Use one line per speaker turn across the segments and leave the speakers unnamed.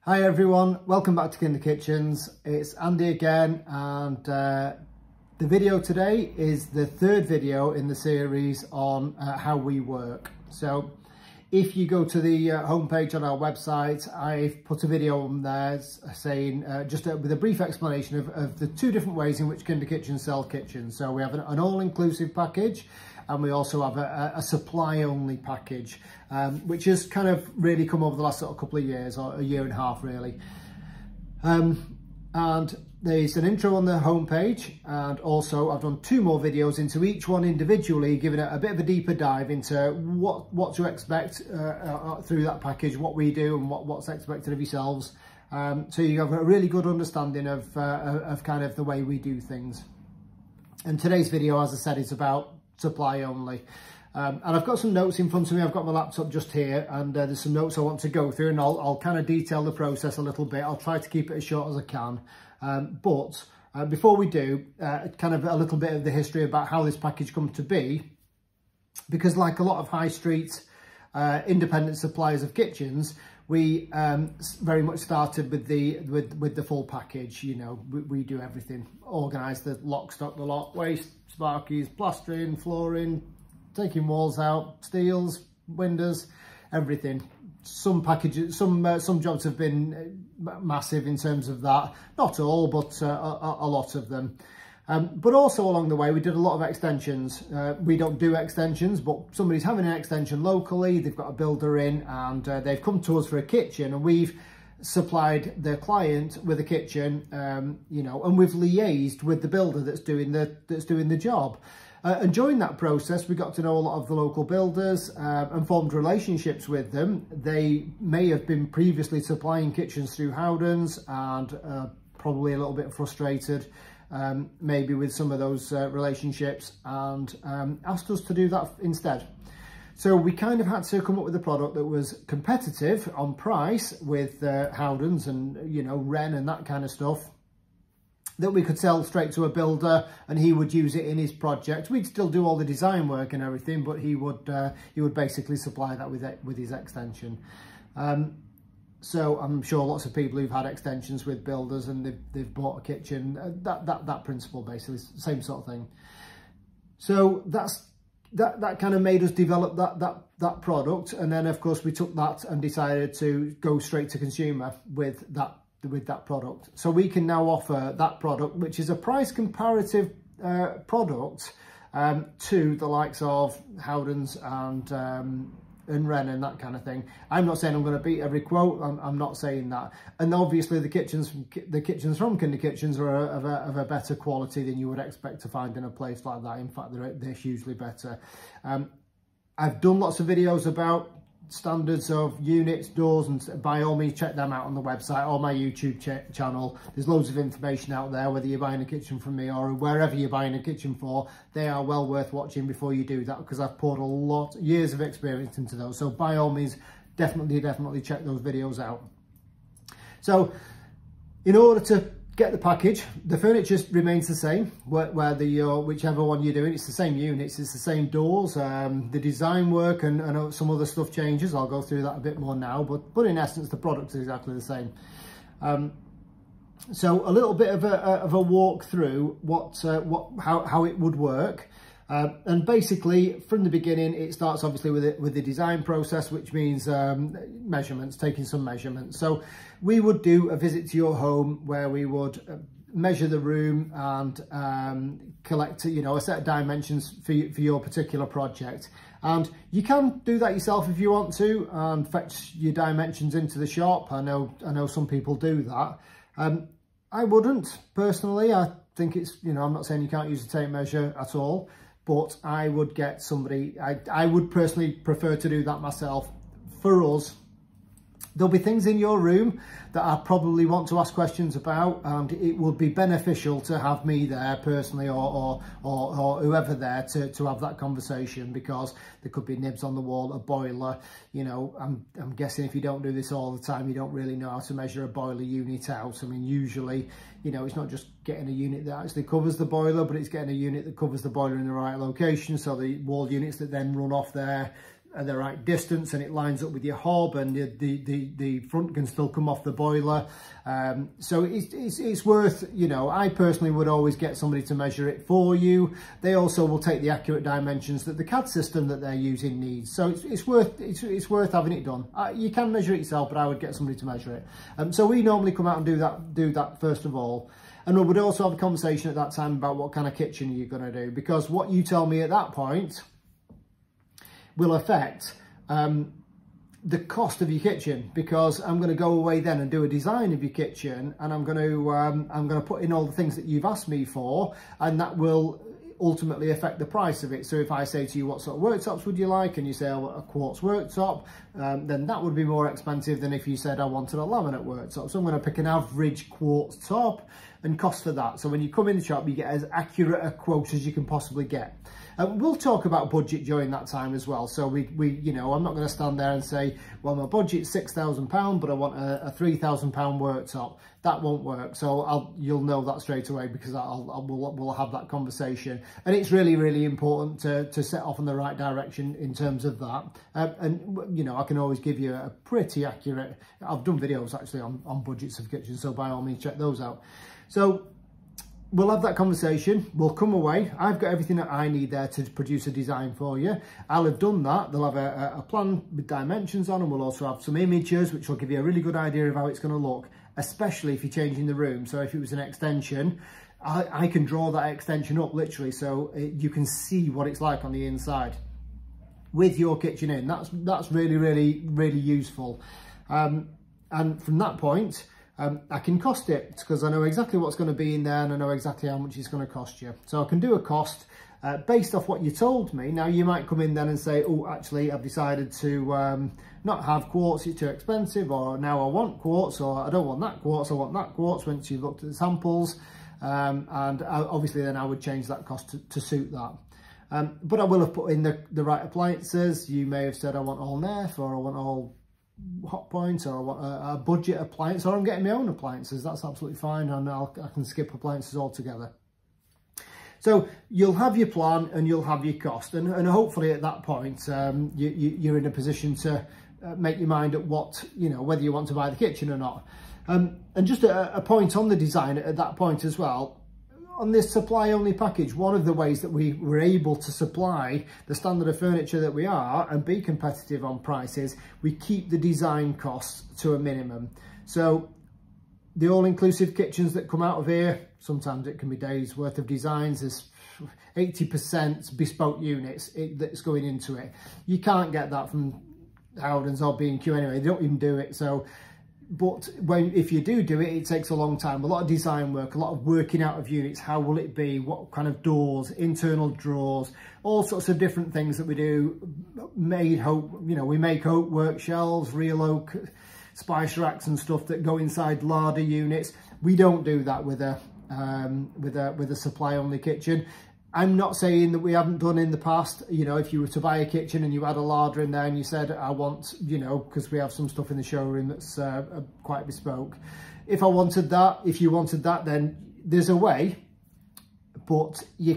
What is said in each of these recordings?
Hi everyone, welcome back to Kinder Kitchens. It's Andy again, and the video today is the third video in the series on how we work. So if you go to the homepage on our website, I've put a video on there saying with a brief explanation of the two different ways in which Kinder Kitchens sell kitchens. So we have an all-inclusive package, and we also have a supply-only package, which has kind of really come over the last sort of couple of years, or a year and a half really. And there's an intro on the homepage, and also I've done two more videos into each one individually, giving it a bit of a deeper dive into what to expect through that package, what we do and what's expected of yourselves. So you have a really good understanding of kind of the way we do things. And today's video, as I said, is about supply only. And I've got some notes in front of me. I've got my laptop just here, and there's some notes I want to go through, and I'll kind of detail the process a little bit. I'll try to keep it as short as I can. But before we do, kind of a little bit of the history about how this package come to be, because like a lot of high street independent suppliers of kitchens, we very much started with the full package. You know, we do everything, organise the lock, stock the lot, waste, sparkies, plastering, flooring, taking walls out, steels, windows, everything. Some packages, some jobs have been massive in terms of that. Not all, but a lot of them. But also along the way, we did a lot of extensions. We don't do extensions, but somebody's having an extension locally, they've got a builder in, and they've come to us for a kitchen, and we've supplied their client with a kitchen, you know, and we've liaised with the builder that's doing the job. And during that process, we got to know a lot of the local builders and formed relationships with them. They may have been previously supplying kitchens through Howdens, and probably a little bit frustrated maybe with some of those relationships, and asked us to do that instead. So we kind of had to come up with a product that was competitive on price with Howdens and, you know, Wren and that kind of stuff, that we could sell straight to a builder and he would use it in his project. We'd still do all the design work and everything, but he would basically supply that with his extension. So I'm sure lots of people who've had extensions with builders and they've bought a kitchen, that principle basically, same sort of thing. So that kind of made us develop that product, and then of course we took that and decided to go straight to consumer with that product. So we can now offer that product, which is a price comparative product to the likes of Howdens and Wren and that kind of thing. I'm not saying I'm going to beat every quote. I'm not saying that. And obviously the kitchens from Kinder Kitchens are of a better quality than you would expect to find in a place like that. In fact, they're hugely better. I've done lots of videos about standards of units, doors, and by all means check them out on the website or my YouTube channel. There's loads of information out there, whether you're buying a kitchen from me or wherever you're buying a kitchen for. They are well worth watching before you do that, because I've poured years of experience into those. So by all means, definitely check those videos out. So in order to get the package, the furniture remains the same, whichever one you're doing. It's the same units, it's the same doors. The design work and some other stuff changes. I'll go through that a bit more now, but in essence the product is exactly the same. So a little bit of a walk through how it would work. And basically from the beginning it starts obviously with the design process, which means measurements, taking some measurements. So we would do a visit to your home where we would measure the room and collect, you know, a set of dimensions for your particular project. And you can do that yourself if you want to, and fetch your dimensions into the shop. I know some people do that. I wouldn't personally. I think it's, you know, I'm not saying you can't use a tape measure at all, but I would get somebody, I would personally prefer to do that myself. For us, there'll be things in your room that I probably want to ask questions about, and it would be beneficial to have me there personally, or whoever there to have that conversation, because there could be nibs on the wall, a boiler. You know, I'm guessing if you don't do this all the time, you don't really know how to measure a boiler unit out. I mean, usually, you know, it's not just getting a unit that actually covers the boiler, but it's getting a unit that covers the boiler in the right location, so the wall units that then run off there at the right distance and it lines up with your hob, and the front can still come off the boiler. So it's worth, you know, I personally would always get somebody to measure it for you. They also will take the accurate dimensions that the CAD system that they're using needs. So it's worth having it done. You can measure it yourself, but I would get somebody to measure it. So we normally come out and do that first of all. And we would also have a conversation at that time about what kind of kitchen you're going to do, because what you tell me at that point will affect the cost of your kitchen, because I'm going to go away then and do a design of your kitchen, and I'm going to put in all the things that you've asked me for, and that will ultimately affect the price of it. So if I say to you, what sort of worktops would you like, and you say, oh, a quartz worktop, then that would be more expensive than if you said I wanted a laminate worktop. So I'm going to pick an average quartz top and cost for that. So when you come in the shop, you get as accurate a quote as you can possibly get. We'll talk about budget during that time as well. So we you know, I'm not going to stand there and say, well, my budget's £6,000, but I want a £3,000 worktop. That won't work. So you'll know that straight away, because we'll have that conversation. And it's really, really important to set off in the right direction in terms of that. And you know, I can always give you a pretty accurate. I've done videos actually on budgets of kitchens, so by all means check those out. So we'll have that conversation. We'll come away. I've got everything that I need there to produce a design for you. I'll have done that. They'll have a plan with dimensions on, and we'll also have some images which will give you a really good idea of how it's going to look, especially if you're changing the room. So if it was an extension, I can draw that extension up literally, so you can see what it's like on the inside with your kitchen in. That's really, really, really useful. And from that point, I can cost it, because I know exactly what's going to be in there, and I know exactly how much it's going to cost you. So I can do a cost based off what you told me. Now you might come in then and say, oh, actually I've decided to not have quartz, it's too expensive, or now I want quartz, or I don't want that quartz, I want that quartz, once you've looked at the samples. And obviously then I would change that cost to suit that. But I will have put in the right appliances. You may have said I want all Nerf, or I want all hot points, or I want a budget appliance, or I'm getting my own appliances. That's absolutely fine, and I can skip appliances altogether. So you'll have your plan and you'll have your cost, and hopefully at that point you're in a position to make your mind up what, you know, whether you want to buy the kitchen or not. And just a point on the design at that point as well. On this supply only package, one of the ways that we were able to supply the standard of furniture that we are and be competitive on prices, we keep the design costs to a minimum. So the all-inclusive kitchens that come out of here, sometimes it can be days worth of designs. There's 80% bespoke units that's going into it. You can't get that from Howdens or B&Q anyway. They don't even do it. So, but if you do it, it takes a long time. A lot of design work, a lot of working out of units. How will it be? What kind of doors, internal drawers, all sorts of different things that we do. Made oak, you know, we make oak work shelves, real oak spice racks and stuff that go inside larder units. We don't do that with a supply only kitchen. I'm not saying that we haven't done in the past. You know, if you were to buy a kitchen and you had a larder in there and you said, I want, you know, because we have some stuff in the showroom that's quite bespoke. If I wanted that, if you wanted that, then there's a way, but you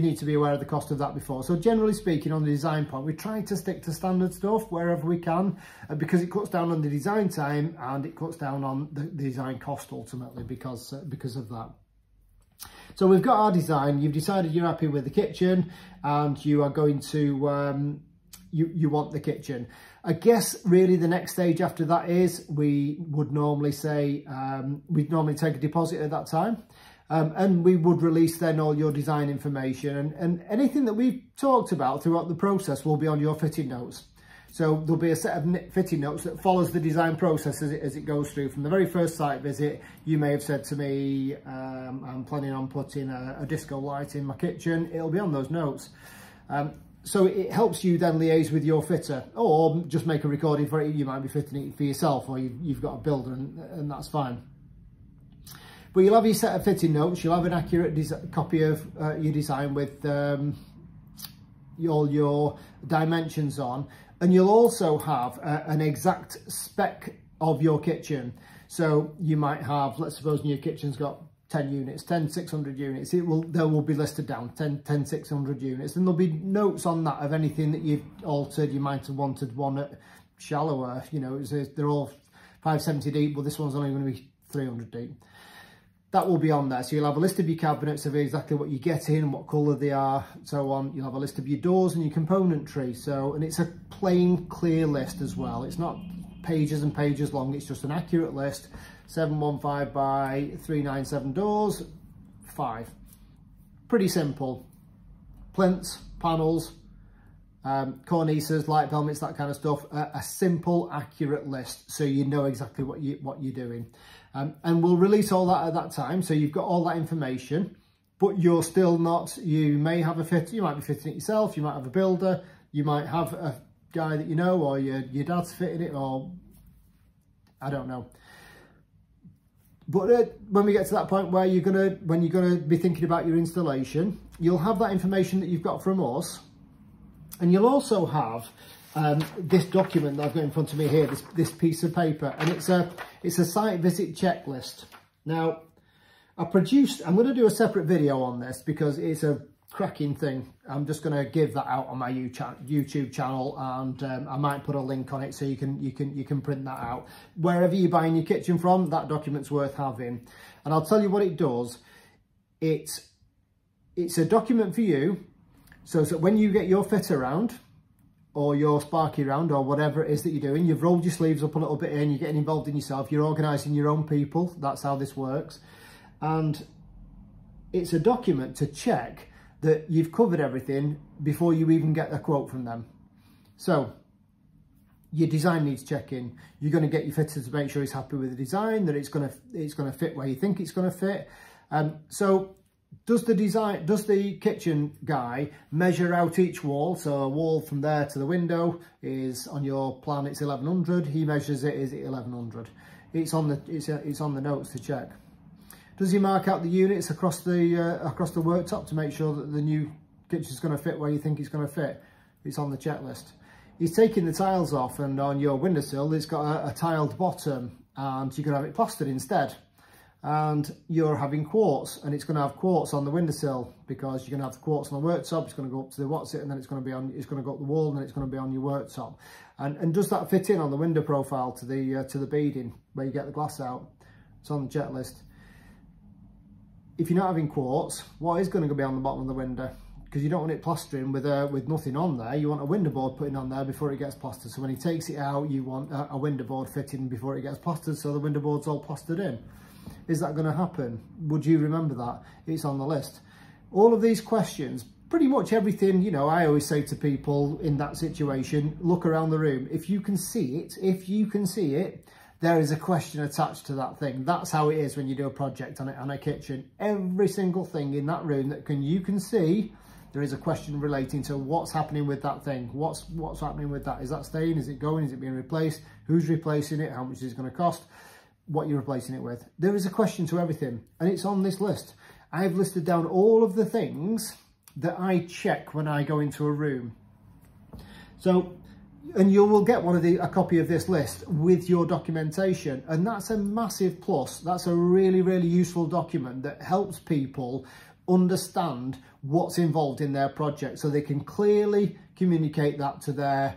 need to be aware of the cost of that before. So generally speaking, on the design point, we try to stick to standard stuff wherever we can, because it cuts down on the design time and it cuts down on the design cost ultimately because of that. So we've got our design. You've decided you're happy with the kitchen and you are going to, you want the kitchen. I guess really the next stage after that is we would normally say, we'd normally take a deposit at that time. And we would release then all your design information, and anything that we've talked about throughout the process will be on your fitting notes. So there'll be a set of fitting notes that follows the design process as it goes through. From the very first site visit, you may have said to me, I'm planning on putting a disco light in my kitchen. It'll be on those notes. So it helps you then liaise with your fitter, or just make a recording for it. You might be fitting it for yourself, or you've got a builder, and that's fine. But you'll have your set of fitting notes. You'll have an accurate copy of your design with all your dimensions on. And you'll also have an exact spec of your kitchen. So you might have, let's suppose your kitchen's got 10 units, 10 600 units, there will be listed down 10 600 units, and there'll be notes on that of anything that you've altered. You might have wanted one at shallower, you know, they're all 570 deep, but this one's only going to be 300 deep. That will be on there. So you'll have a list of your cabinets of exactly what you get in, what colour they are, so on. You'll have a list of your doors and your componentry. So, and it's a plain, clear list as well. It's not pages and pages long, it's just an accurate list. 715 by 397 doors, 5. Pretty simple. Plinths, panels, cornices, light helmets, that kind of stuff. A simple, accurate list, so you know exactly what you're doing. And we'll release all that at that time, so you've got all that information, but you're still not, you may have a fitter, you might be fitting it yourself, you might have a builder, you might have a guy that you know, or your dad's fitting it, or I don't know. But when we get to that point where when you're gonna be thinking about your installation, you'll have that information that you've got from us, and you'll also have this document that I've got in front of me here, this piece of paper, and it's a site visit checklist. Now, I'm going to do a separate video on this because it's a cracking thing. I'm just going to give that out on my YouTube channel, and I might put a link on it so you can print that out. Wherever you're buying your kitchen from, that document's worth having. And I'll tell you what it does. It's a document for you, so that when you get your fit around, or your Sparky round, or whatever it is that you're doing, you've rolled your sleeves up a little bit in, you're getting involved in yourself, you're organising your own people. That's how this works. And it's a document to check that you've covered everything before you even get a quote from them. So your design needs checking. You're going to get your fitter to make sure he's happy with the design, that it's going to fit where you think it's going to fit. So does the kitchen guy measure out each wall? So a wall from there to the window is, on your plan, it's 1100. He measures it, is it 1100? It's on the notes to check. Does he mark out the units across the worktop to make sure that the new kitchen's going to fit where you think it's going to fit? It's on the checklist. He's taking the tiles off, and on your windowsill it's got a tiled bottom, and you can have it plastered instead. And you're having quartz, and it's going to have quartz on the windowsill because you're going to have the quartz on the worktop. It's going to go up to the what's-it, and then it's going to go up the wall, and then it's going to be on your worktop. And does that fit in on the window profile to the beading where you get the glass out? It's on the checklist. If you're not having quartz, what is going to be on the bottom of the window? Because you don't want it plastering with nothing on there. You want a window board putting on there before it gets plastered. So when he takes it out, you want a window board fitting before it gets plastered, so the window board's all plastered in. Is that going to happen? Would you remember that? It's on the list. All of these questions, pretty much everything, you know, I always say to people in that situation, look around the room. If you can see it, there is a question attached to that thing. That's how it is when you do a project on a kitchen. Every single thing in that room that you can see, there is a question relating to what's happening with that thing. What's happening with that? Is that staying? Is it going? Is it being replaced? Who's replacing it? How much is it going to cost? What you're replacing it with. There is a question to everything, and it's on this list. I've listed down all of the things that I check when I go into a room. So, and you will get a copy of this list with your documentation, and that's a massive plus. That's a really, really useful document that helps people understand what's involved in their project, so they can clearly communicate that to their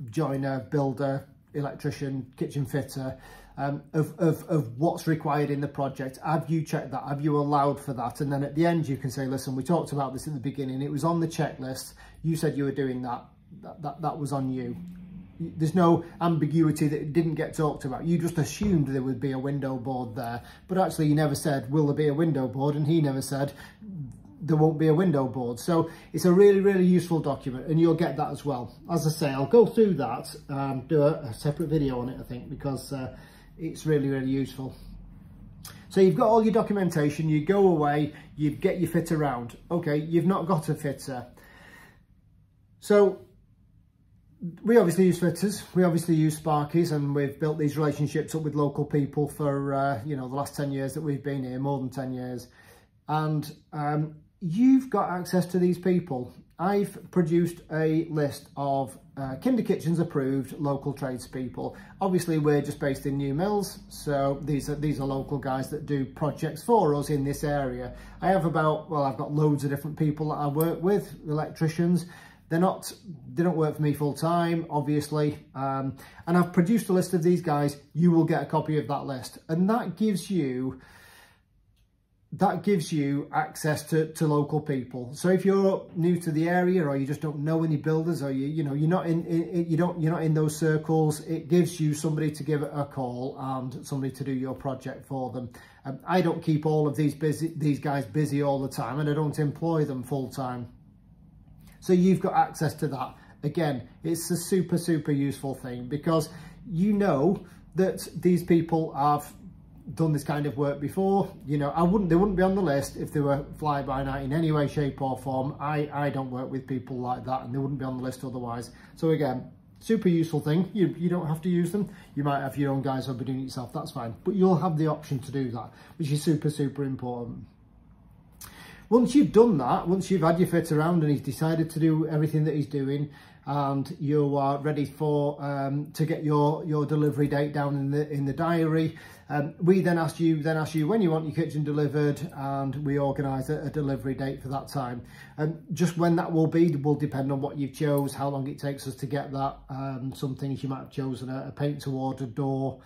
joiner, builder, electrician, kitchen fitter, of what's required in the project. Have you checked that? Have you allowed for that? And then at the end you can say, listen, we talked about this at the beginning, it was on the checklist, you said you were doing that was on you. There's no ambiguity that it didn't get talked about. You just assumed there would be a window board there, but actually you never said, will there be a window board? And he never said there won't be a window board. So it's a really, really useful document, and you'll get that as well. As I say, I'll go through that, do a separate video on it, I think, because it's really, really useful. So you've got all your documentation, you go away, you get your fitter round. Okay, you've not got a fitter. So we obviously use fitters, we obviously use Sparkies, and we've built these relationships up with local people for, you know, the last 10 years that we've been here, more than 10 years. And you've got access to these people, I've produced a list of Kinder Kitchens approved local tradespeople. Obviously we're just based in New Mills, so these are local guys that do projects for us in this area. I have I've got loads of different people that I work with, electricians. They don't work for me full time, obviously, and I've produced a list of these guys. You will get a copy of that list, and that gives you access to local people. So if you're new to the area, or you just don't know any builders, or you're not in those circles, it gives you somebody to give a call and somebody to do your project for them. I don't keep all of these guys busy all the time, and I don't employ them full time. So you've got access to that. Again, it's a super, super useful thing, because you know that these people have done this kind of work before. They wouldn't be on the list if they were fly-by-night in any way, shape or form. I don't work with people like that, and they wouldn't be on the list otherwise. So again, super useful thing. You don't have to use them. You might have your own guys who'll be doing it yourself, that's fine. But you'll have the option to do that, which is super, super important. Once you've done that, once you've had your fit around and he's decided to do everything that he's doing, and you are ready for to get your delivery date down in the diary, we then ask you when you want your kitchen delivered, and we organise a delivery date for that time. Just when that will be will depend on what you've chose, how long it takes us to get that. Some things you might have chosen a paint to order door,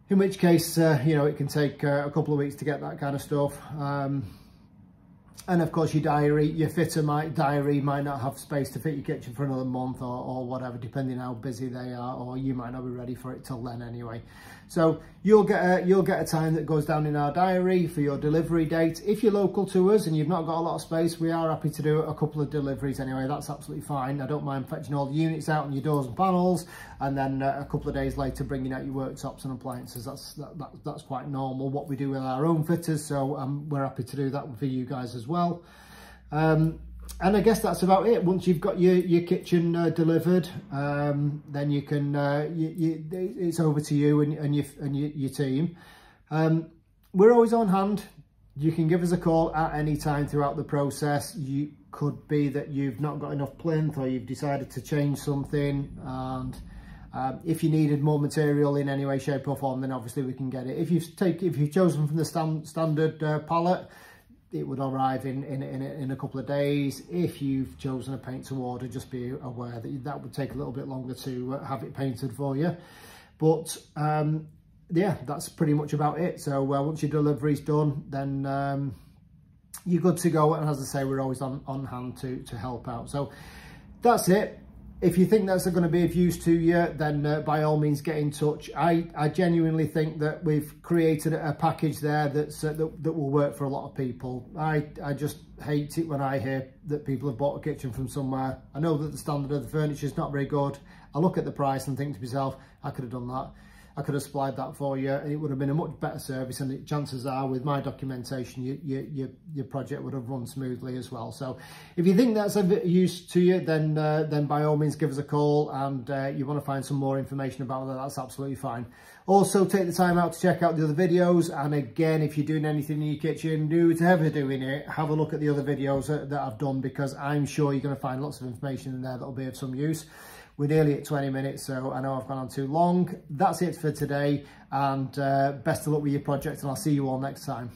in which case it can take a couple of weeks to get that kind of stuff. And of course your fitter diary might not have space to fit your kitchen for another month or whatever, depending how busy they are, or you might not be ready for it till then anyway. So you'll get a time that goes down in our diary for your delivery date. If you're local to us and you've not got a lot of space, we are happy to do a couple of deliveries anyway. That's absolutely fine. I don't mind fetching all the units out and your doors and panels, and then a couple of days later bringing out your worktops and appliances. That's quite normal, what we do with our own fitters, so we're happy to do that for you guys as well. And I guess that's about it. Once you've got your kitchen delivered, then you can it's over to you and your team. We're always on hand. You can give us a call at any time throughout the process. You could be that you've not got enough plinth, or you've decided to change something, and if you needed more material in any way, shape or form, then obviously we can get it. If you've chosen from the standard pallet, it would arrive in a couple of days. If you've chosen a paint to order, just be aware that would take a little bit longer to have it painted for you. But yeah, that's pretty much about it. So once your delivery's done, then you're good to go. And as I say, we're always on hand to help out. So that's it. If you think that's going to be of use to you, then by all means get in touch. I genuinely think that we've created a package there that will work for a lot of people. I just hate it when I hear that people have bought a kitchen from somewhere. I know that the standard of the furniture is not very good. I look at the price and think to myself, I could have done that. I could have supplied that for you, and it would have been a much better service, and chances are with my documentation your project would have run smoothly as well. So if you think that's of use to you, then by all means give us a call, and you want to find some more information about that, that's absolutely fine. Also take the time out to check out the other videos, and again, if you're doing anything in your kitchen, new to ever doing it, have a look at the other videos that I've done, because I'm sure you're going to find lots of information in there that'll be of some use. We're nearly at 20 minutes, so I know I've gone on too long. That's it for today, and best of luck with your project, and I'll see you all next time.